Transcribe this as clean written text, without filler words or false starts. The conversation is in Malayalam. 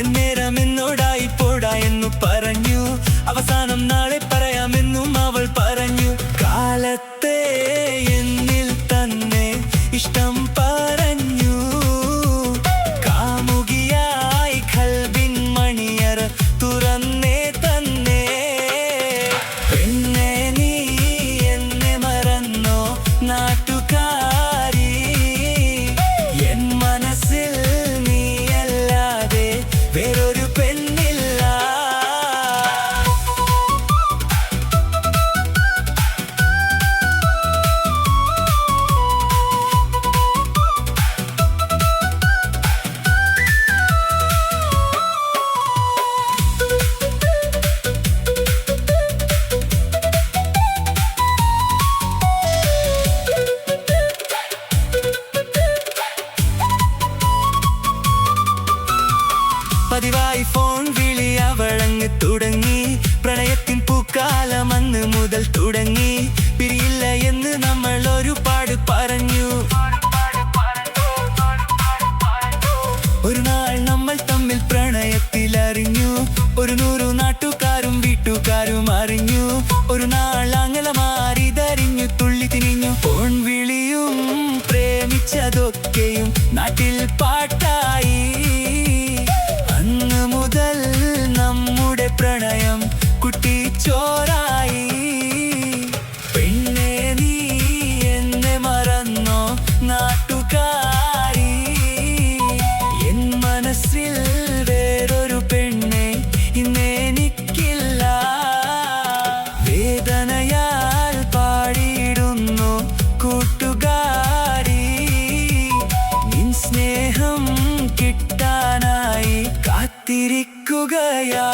എന്നേരം എന്നോടായി പോടാ എന്നു പറഞ്ഞു. അവസാനം നാളെ പറയാമെന്നും അവൾ പറഞ്ഞു. കാലത്തെ എന്നിൽ തന്നെ ഇഷ്ടം പറഞ്ഞു. കാമുകിയായി ഖൽബിൻ മണിയറ തുറന്നേ തന്നെ. പെണ്ണെ നീ എന്നെ മറന്നോ നാട്ടുകാരി, എൻ മനസ്സിൽ നീയല്ലാതെ വേറൊരു പെണ്ണില്ല. പതിവായി ഫോൺ വിളി അവളങ്ങ് തുടങ്ങി. പ്രണയത്തിൻ പൂക്കാലം അന്ന് മുതൽ തുടങ്ങി. പിരിയില്ല എന്ന് നമ്മൾ ഒരുപാട് പറഞ്ഞു. ഒരു നാൾ നമ്മൾ തമ്മിൽ പ്രണയത്തിലറിഞ്ഞു. 100 നാട്ടുകാരും വീട്ടുകാരും അറിഞ്ഞു. ഒരു നാൾ അകലമാറിതറിഞ്ഞു, തുള്ളി തിരിഞ്ഞു. ഫോൺ വിളിയും പ്രേമിച്ചതൊക്കെയും നാട്ടിൽ പാട്ടായി. അന്ന് മുതൽ നമ്മുടെ പ്രണയം കുട്ടിച്ചോറായി. പെണ്ണെ നീ എന്നെ മറന്നോ നാട്ടുകാരി, എൻ മനസ്സിൽ വേറൊരു പെണ്ണെ ഇന്നെനിക്കില്ല. വേദനയാൽ പാടിയിടുന്നു കൂട്ടുകാരി, നിൻ സ്നേഹം കിട്ടാനായി കാത്തിരിക്കുകയാ.